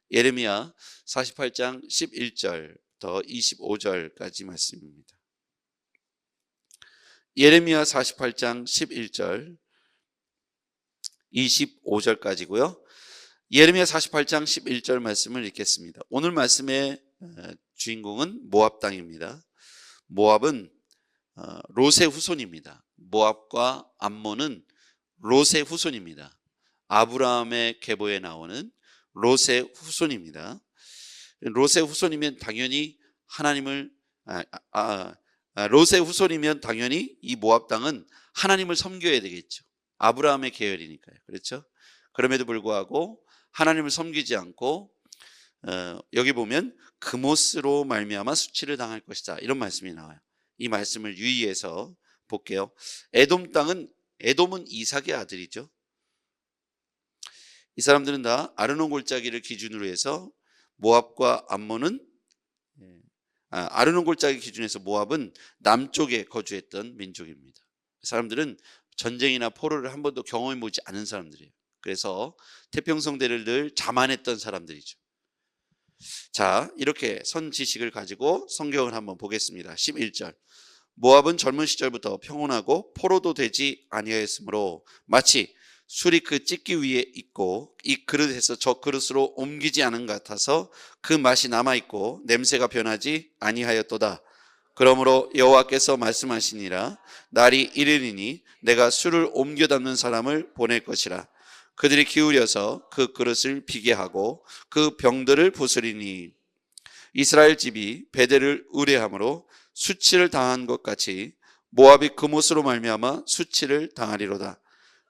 예레미야 48장 11절부터 25절까지 말씀입니다. 예레미야 48장 11절 25절까지고요. 예레미야 48장 11절 말씀을 읽겠습니다. 오늘 말씀의 주인공은 모압 땅입니다. 모압은 롯의 후손입니다. 모압과 암몬은 롯의 후손입니다. 아브라함의 계보에 나오는 롯의 후손입니다. 롯의 후손이면 당연히 롯의 후손이면 당연히 이 모압 땅은 하나님을 섬겨야 되겠죠. 아브라함의 계열이니까요. 그렇죠? 그럼에도 불구하고 하나님을 섬기지 않고 여기 보면 그모스로 말미암아 수치를 당할 것이다, 이런 말씀이 나와요. 이 말씀을 유의해서 볼게요. 에돔은 이삭의 아들이죠. 이 사람들은 다 아르논 골짜기를 기준으로 해서 모압과 암몬은 아르논 골짜기 기준에서 모압은 남쪽에 거주했던 민족입니다. 사람들은 전쟁이나 포로를 한 번도 경험해 보지 않은 사람들이에요. 그래서 태평성대를 늘 자만했던 사람들이죠. 자, 이렇게 선지식을 가지고 성경을 한번 보겠습니다. 11절. 모압은 젊은 시절부터 평온하고 포로도 되지 아니하였으므로 마치 술이 그 찢기 위에 있고 이 그릇에서 저 그릇으로 옮기지 않은 것 같아서 그 맛이 남아있고 냄새가 변하지 아니하였도다. 그러므로 여호와께서 말씀하시니라. 날이 이르리니 내가 술을 옮겨 담는 사람을 보낼 것이라. 그들이 기울여서 그 그릇을 비게 하고 그 병들을 부수리니 이스라엘 집이 베델을 의뢰함으로 수치를 당한 것 같이 모압이 그못으로 말미암아 수치를 당하리로다.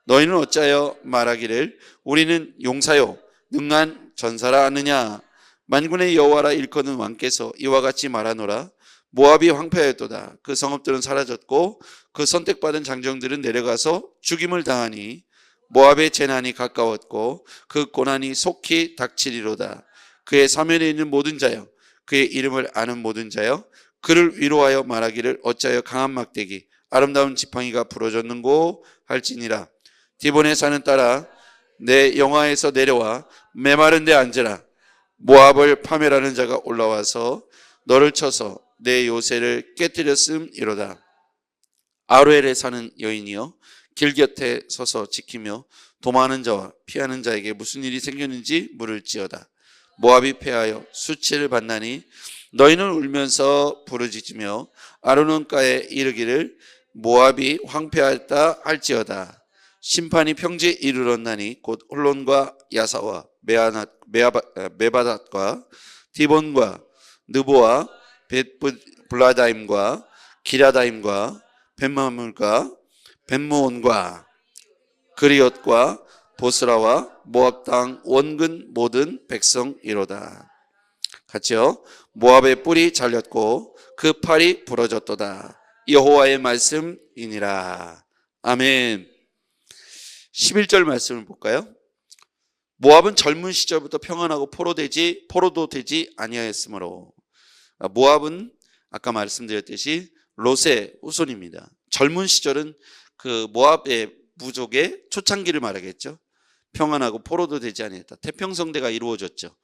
너희는 어찌하여 말하기를 우리는 용사요 능한 전사라 하느냐. 만군의 여호와라 일컫는 왕께서 이와 같이 말하노라. 모압이 황폐하였도다. 그 성읍들은 사라졌고 그 선택받은 장정들은 내려가서 죽임을 당하니 모압의 재난이 가까웠고 그 고난이 속히 닥치리로다. 그의 사면에 있는 모든 자여, 그의 이름을 아는 모든 자여, 그를 위로하여 말하기를 어찌하여 강한 막대기 아름다운 지팡이가 부러졌는고 할지니라. 디본의 산은 따라 내 영화에서 내려와 메마른 데 앉으라. 모압을 파멸하는 자가 올라와서 너를 쳐서 내 요새를 깨뜨렸음이로다. 아로엘에 사는 여인이여, 길 곁에 서서 지키며 도망하는 자와 피하는 자에게 무슨 일이 생겼는지 물을지어다. 모압이 패하여 수치를 받나니 너희는 울면서 부르짖으며 아르논가에 이르기를 모압이 황폐하였다 할지어다. 심판이 평지에 이르렀나니 곧 홀론과 야사와 메바닷과 디본과 느보와 벳블라다임과 기라다임과 벳마물과 벳무온과 그리엇과 보스라와 모압 땅 원근 모든 백성이로다. 같이요. 모압의 뿔이 잘렸고 그 팔이 부러졌도다. 여호와의 말씀이니라. 아멘. 11절 말씀을 볼까요? 모압은 젊은 시절부터 평안하고 포로도 되지 아니하였으므로. 모압은 아까 말씀드렸듯이 롯의 후손입니다. 젊은 시절은 그 모압의 부족의 초창기를 말하겠죠. 평안하고 포로도 되지 아니했다. 태평성대가 이루어졌죠.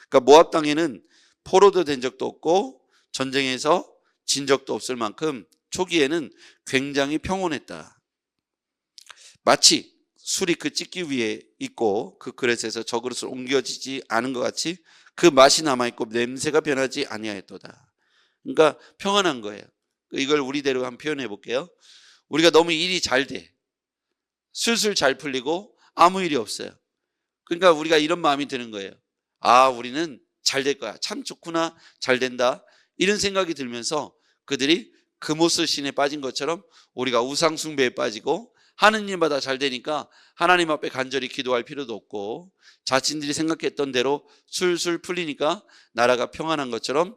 그러니까 모압 땅에는 포로도 된 적도 없고 전쟁에서 진 적도 없을 만큼 초기에는 굉장히 평온했다. 마치 술이 그 찢기 위에 있고 그 그릇에서 저 그릇을 옮겨지지 않은 것 같이 그 맛이 남아있고 냄새가 변하지 아니하였도다. 그러니까 평안한 거예요. 이걸 우리대로 한번 표현해 볼게요. 우리가 너무 일이 잘 돼. 술술 잘 풀리고 아무 일이 없어요. 그러니까 우리가 이런 마음이 드는 거예요. 아, 우리는 잘 될 거야. 참 좋구나. 잘 된다. 이런 생각이 들면서 그들이 그모스 신에 빠진 것처럼 우리가 우상 숭배에 빠지고 하는 일마다 잘 되니까 하나님 앞에 간절히 기도할 필요도 없고 자신들이 생각했던 대로 술술 풀리니까 나라가 평안한 것처럼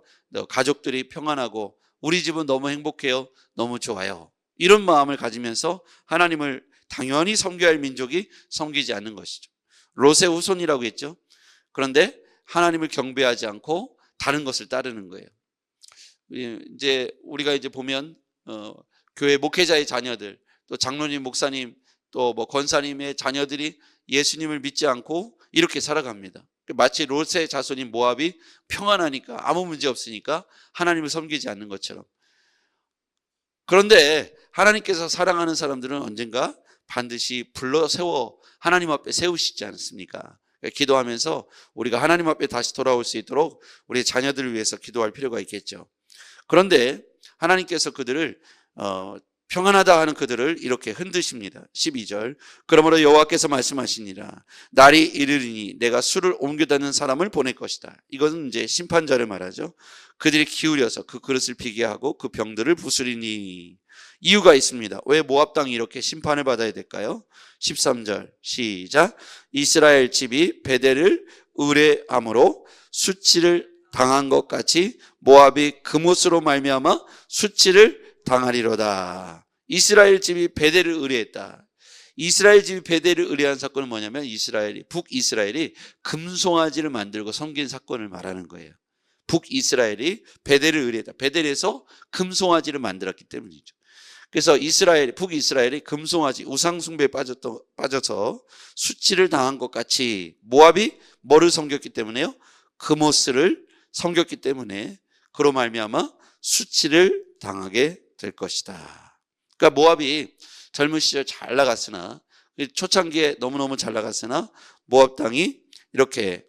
가족들이 평안하고 우리 집은 너무 행복해요. 너무 좋아요. 이런 마음을 가지면서 하나님을 당연히 섬겨야 할 민족이 섬기지 않는 것이죠. 롯의 후손이라고 했죠. 그런데 하나님을 경배하지 않고 다른 것을 따르는 거예요. 이제 우리가 이제 보면 교회 목회자의 자녀들, 또 장로님, 목사님, 또 뭐 권사님의 자녀들이 예수님을 믿지 않고 이렇게 살아갑니다. 마치 롯의 자손인 모압이 평안하니까 아무 문제 없으니까 하나님을 섬기지 않는 것처럼. 그런데 하나님께서 사랑하는 사람들은 언젠가 반드시 불러 세워 하나님 앞에 세우시지 않습니까? 기도하면서 우리가 하나님 앞에 다시 돌아올 수 있도록 우리 자녀들을 위해서 기도할 필요가 있겠죠. 그런데 하나님께서 그들을 평안하다 하는 그들을 이렇게 흔드십니다. 12절. 그러므로 여호와께서 말씀하시니라. 날이 이르리니 내가 술을 옮겨다는 사람을 보낼 것이다. 이것은 이제 심판자를 말하죠. 그들이 기울여서 그 그릇을 비게 하고 그 병들을 부수리니. 이유가 있습니다. 왜 모압 땅이 이렇게 심판을 받아야 될까요? 13절 시작. 이스라엘 집이 베델을 의뢰함으로 수치를 당한 것 같이 모압이 그못으로 말미암아 수치를 당하리로다. 이스라엘 집이 베델을 의뢰했다. 이스라엘 집이 베델을 의뢰한 사건은 뭐냐면 북이스라엘이 금송아지를 만들고 섬긴 사건을 말하는 거예요. 북이스라엘이 베델을 의뢰했다. 베델에서 금송아지를 만들었기 때문이죠. 그래서 북이스라엘이 금송아지 우상숭배에 빠져서 수치를 당한 것 같이 모압이 뭐를 섬겼기 때문에요? 그모스를 섬겼기 때문에 그로 말미암아 수치를 당하게 될 것이다. 그러니까 모압이 젊은 시절 잘 나갔으나 초창기에 너무너무 잘 나갔으나 모압 땅이 이렇게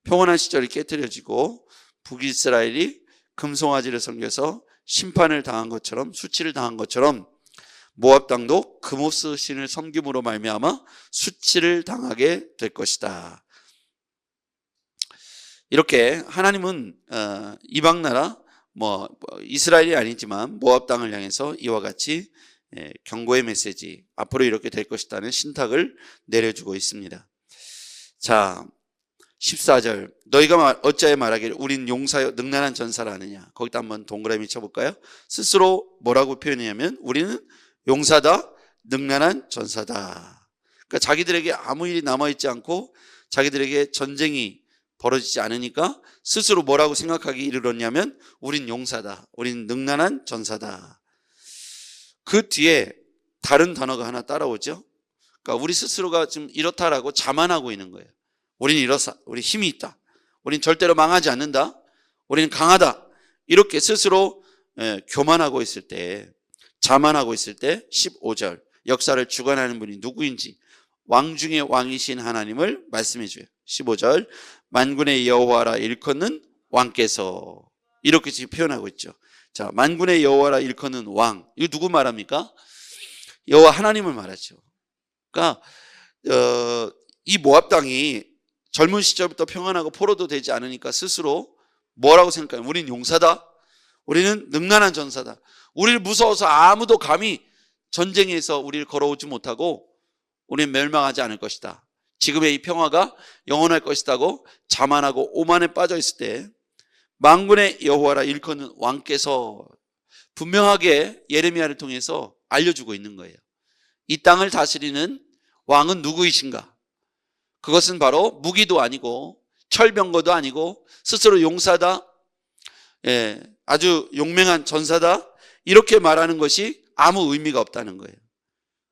평온한 시절이 깨트려지고 북이스라엘이 금송아지를 섬겨서 심판을 당한 것처럼 수치를 당한 것처럼 모압 땅도 그모스 신을 섬김으로 말미암아 수치를 당하게 될 것이다. 이렇게 하나님은 이방 나라 이스라엘이 아니지만 모압 땅을 향해서 이와 같이 경고의 메시지, 앞으로 이렇게 될 것이라는 신탁을 내려주고 있습니다. 자, 14절. 너희가 어찌하여 말하기를 우린 용사여 능란한 전사라 하느냐. 거기다 한번 동그라미 쳐볼까요? 스스로 뭐라고 표현하냐면 우리는 용사다, 능란한 전사다. 그러니까 자기들에게 아무 일이 남아있지 않고 자기들에게 전쟁이 벌어지지 않으니까 스스로 뭐라고 생각하기 이르렀냐면 우린 용사다, 우린 능란한 전사다. 그 뒤에 다른 단어가 하나 따라오죠. 그러니까 우리 스스로가 지금 이렇다라고 자만하고 있는 거예요. 우린 이렇다, 우리 힘이 있다, 우린 절대로 망하지 않는다, 우리는 강하다, 이렇게 스스로 교만하고 있을 때, 자만하고 있을 때 15절 역사를 주관하는 분이 누구인지 왕 중의 왕이신 하나님을 말씀해 줘요. 15절 만군의 여호와라 일컫는 왕께서, 이렇게 지금 표현하고 있죠. 자, 만군의 여호와라 일컫는 왕, 이거 누구 말합니까? 여호와 하나님을 말하죠. 그러니까 이 모압 땅이 젊은 시절부터 평안하고 포로도 되지 않으니까 스스로 뭐라고 생각해요? 우린 용사다, 우리는 능란한 전사다, 우리를 무서워서 아무도 감히 전쟁에서 우리를 걸어오지 못하고 우리는 멸망하지 않을 것이다, 지금의 이 평화가 영원할 것이다고 자만하고 오만에 빠져 있을 때 만군의 여호와라 일컫는 왕께서 분명하게 예레미야를 통해서 알려주고 있는 거예요. 이 땅을 다스리는 왕은 누구이신가? 그것은 바로 무기도 아니고 철병거도 아니고 스스로 용사다, 아주 용맹한 전사다, 이렇게 말하는 것이 아무 의미가 없다는 거예요.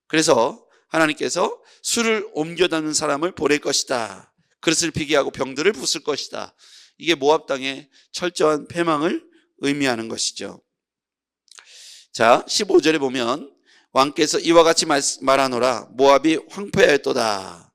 그래서 하나님께서 술을 옮겨 담는 사람을 보낼 것이다, 그릇을 비게 하고 병들을 부술 것이다, 이게 모압 땅의 철저한 패망을 의미하는 것이죠. 자, 15절에 보면 왕께서 이와 같이 말하노라. 모압이 황폐하였도다.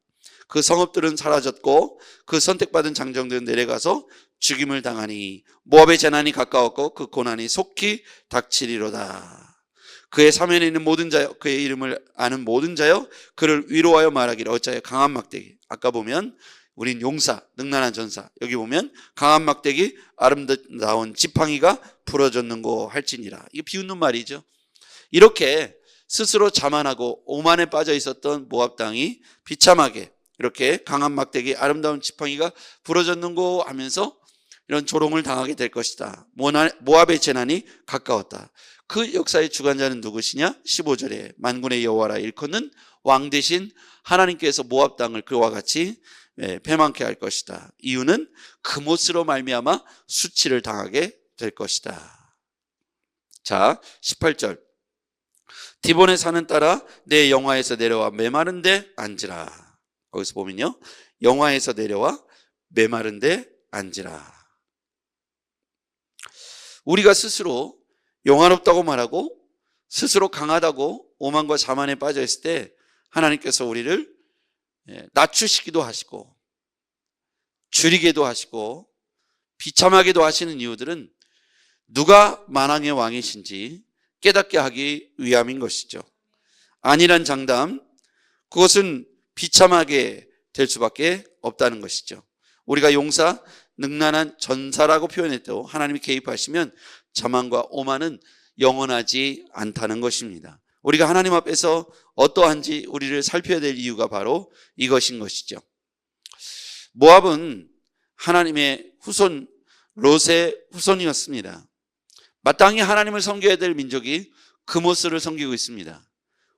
그 성읍들은 사라졌고 그 선택받은 장정들은 내려가서 죽임을 당하니 모압의 재난이 가까웠고 그 고난이 속히 닥치리로다. 그의 사면에 있는 모든 자여, 그의 이름을 아는 모든 자여, 그를 위로하여 말하기를 어찌하여 강한 막대기, 아까 보면 우린 용사, 능란한 전사, 여기 보면 강한 막대기, 아름다운 지팡이가 부러졌는고 할지니라. 이게 비웃는 말이죠. 이렇게 스스로 자만하고 오만에 빠져 있었던 모압 땅이 비참하게 이렇게 강한 막대기, 아름다운 지팡이가 부러졌는고 하면서 이런 조롱을 당하게 될 것이다. 모압의 재난이 가까웠다. 그 역사의 주관자는 누구시냐? 15절에 만군의 여호와라 일컫는 왕 대신 하나님께서 모압 땅을 그와 같이 패망케 할 것이다. 이유는 그못으로 말미암아 수치를 당하게 될 것이다. 자, 18절. 디본의 산은 따라 내 영화에서 내려와 메마른데 앉으라. 거기서 보면요, 영화에서 내려와 메마른데 앉으라. 우리가 스스로 영화롭다고 말하고 스스로 강하다고 오만과 자만에 빠져 있을 때 하나님께서 우리를 낮추시기도 하시고 줄이게도 하시고 비참하게도 하시는 이유들은 누가 만왕의 왕이신지 깨닫게 하기 위함인 것이죠. 안일한 장담, 그것은 비참하게 될 수밖에 없다는 것이죠. 우리가 용사, 능란한 전사라고 표현해도 하나님이 개입하시면 자만과 오만은 영원하지 않다는 것입니다. 우리가 하나님 앞에서 어떠한지 우리를 살펴야 될 이유가 바로 이것인 것이죠. 모압은 하나님의 후손, 롯의 후손이었습니다. 마땅히 하나님을 섬겨야 될 민족이 그모스를 섬기고 있습니다.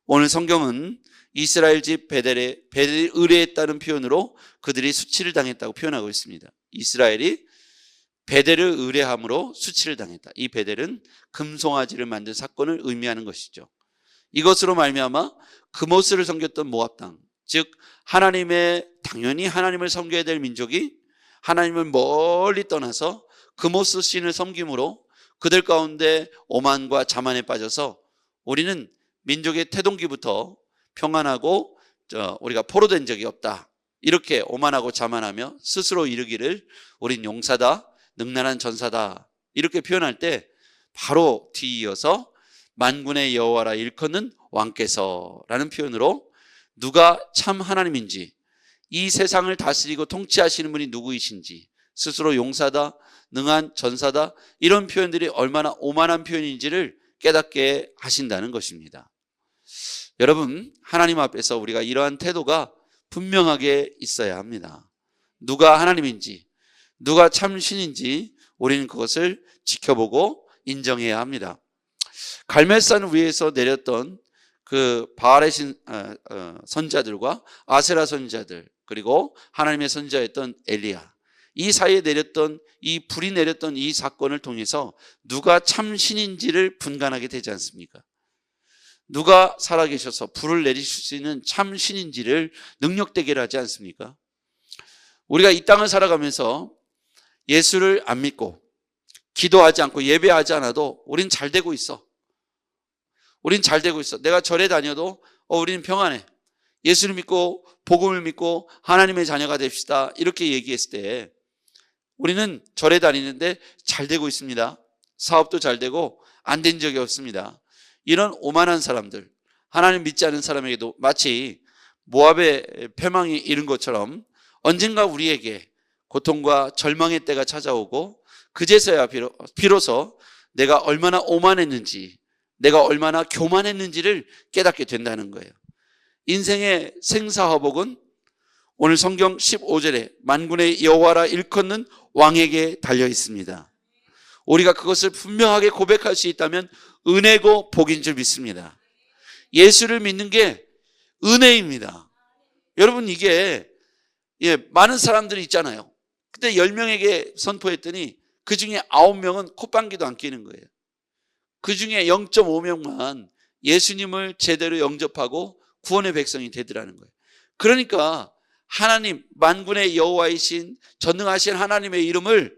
오늘 성경은 이스라엘 집 베델에 베델이 의뢰했다는 표현으로 그들이 수치를 당했다고 표현하고 있습니다. 이스라엘이 베델을 의뢰함으로 수치를 당했다. 이 베델은 금송아지를 만든 사건을 의미하는 것이죠. 이것으로 말미암아 그모스를 섬겼던 모압 땅, 즉 당연히 하나님을 섬겨야 될 민족이 하나님을 멀리 떠나서 그모스 신을 섬김으로 그들 가운데 오만과 자만에 빠져서 우리는 민족의 태동기부터 평안하고 우리가 포로된 적이 없다, 이렇게 오만하고 자만하며 스스로 이르기를 우린 용사다, 능란한 전사다, 이렇게 표현할 때 바로 뒤이어서 만군의 여호와라 일컫는 왕께서라는 표현으로 누가 참 하나님인지, 이 세상을 다스리고 통치하시는 분이 누구이신지, 스스로 용사다, 능한 전사다, 이런 표현들이 얼마나 오만한 표현인지를 깨닫게 하신다는 것입니다. 여러분, 하나님 앞에서 우리가 이러한 태도가 분명하게 있어야 합니다. 누가 하나님인지, 누가 참 신인지 우리는 그것을 지켜보고 인정해야 합니다. 갈멜산 위에서 내렸던 그 바알의 선자들과 아세라 선자들, 그리고 하나님의 선자였던 엘리야, 이 사이에 내렸던 이 불이 내렸던 이 사건을 통해서 누가 참 신인지를 분간하게 되지 않습니까? 누가 살아계셔서 불을 내리실 수 있는 참 신인지를 능력되게 하지 않습니까? 우리가 이 땅을 살아가면서 예수를 안 믿고 기도하지 않고 예배하지 않아도 우린 잘 되고 있어. 우린 잘 되고 있어. 내가 절에 다녀도 우리는 평안해. 예수를 믿고 복음을 믿고 하나님의 자녀가 됩시다, 이렇게 얘기했을 때 우리는 절에 다니는데 잘 되고 있습니다. 사업도 잘 되고 안 된 적이 없습니다. 이런 오만한 사람들, 하나님 믿지 않은 사람에게도 마치 모압의 패망이 이른 것처럼 언젠가 우리에게 고통과 절망의 때가 찾아오고 그제서야 비로소 내가 얼마나 오만했는지, 내가 얼마나 교만했는지를 깨닫게 된다는 거예요. 인생의 생사화복은 오늘 성경 15절에 만군의 여호와라 일컫는 왕에게 달려 있습니다. 우리가 그것을 분명하게 고백할 수 있다면 은혜고 복인 줄 믿습니다. 예수를 믿는 게 은혜입니다. 여러분, 이게 많은 사람들이 있잖아요. 근데 10명에게 선포했더니 그 중에 9명은 콧방귀도 안 끼는 거예요. 그 중에 0.5명만 예수님을 제대로 영접하고 구원의 백성이 되더라는 거예요. 그러니까 하나님, 만군의 여호와이신 전능하신 하나님의 이름을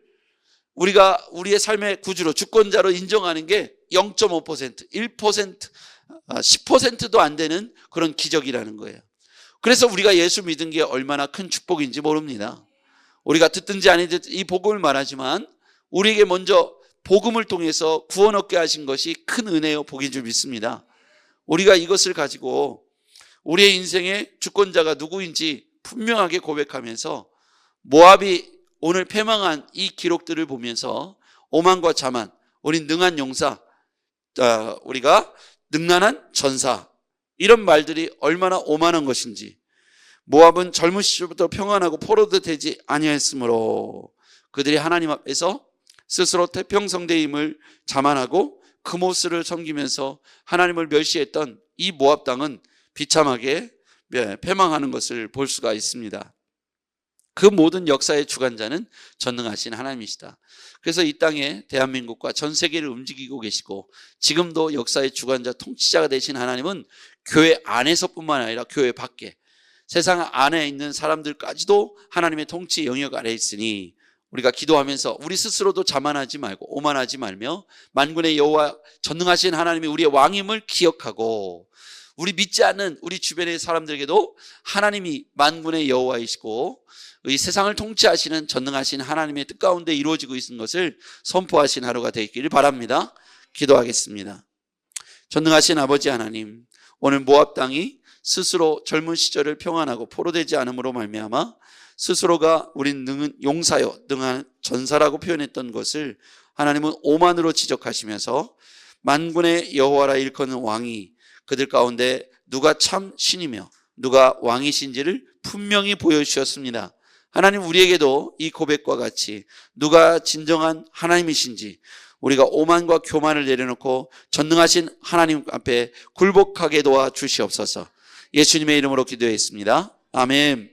우리가 우리의 삶의 구주로 주권자로 인정하는 게 0.5%, 1%, 10%도 안 되는 그런 기적이라는 거예요. 그래서 우리가 예수 믿은 게 얼마나 큰 축복인지 모릅니다. 우리가 듣든지 아니든지 이 복음을 말하지만 우리에게 먼저 복음을 통해서 구원 얻게 하신 것이 큰 은혜요 복인 줄 믿습니다. 우리가 이것을 가지고 우리의 인생의 주권자가 누구인지 분명하게 고백하면서 모압이 오늘 패망한 이 기록들을 보면서 오만과 자만, 우린 능한 용사, 우리가 능란한 전사, 이런 말들이 얼마나 오만한 것인지, 모압은 젊은 시절부터 평안하고 포로도 되지 아니하였으므로 그들이 하나님 앞에서 스스로 태평성대임을 자만하고 그모스를 섬기면서 하나님을 멸시했던 이 모압 땅은 비참하게 패망하는 것을 볼 수가 있습니다. 그 모든 역사의 주관자는 전능하신 하나님이시다. 그래서 이 땅에 대한민국과 전 세계를 움직이고 계시고 지금도 역사의 주관자 통치자가 되신 하나님은 교회 안에서뿐만 아니라 교회 밖에 세상 안에 있는 사람들까지도 하나님의 통치 영역 아래에 있으니 우리가 기도하면서 우리 스스로도 자만하지 말고 오만하지 말며 만군의 여호와 전능하신 하나님이 우리의 왕임을 기억하고 우리 믿지 않는 우리 주변의 사람들에게도 하나님이 만군의 여호와이시고 이 세상을 통치하시는 전능하신 하나님의 뜻 가운데 이루어지고 있는 것을 선포하신 하루가 되기를 바랍니다. 기도하겠습니다. 전능하신 아버지 하나님, 오늘 모압 땅이 스스로 젊은 시절을 평안하고 포로되지 않음으로 말미암아 스스로가 우린 용사여 능한 전사라고 표현했던 것을 하나님은 오만으로 지적하시면서 만군의 여호와라 일컫는 왕이 그들 가운데 누가 참 신이며 누가 왕이신지를 분명히 보여주셨습니다. 하나님, 우리에게도 이 고백과 같이 누가 진정한 하나님이신지 우리가 오만과 교만을 내려놓고 전능하신 하나님 앞에 굴복하게 도와 주시옵소서. 예수님의 이름으로 기도했습니다. 아멘.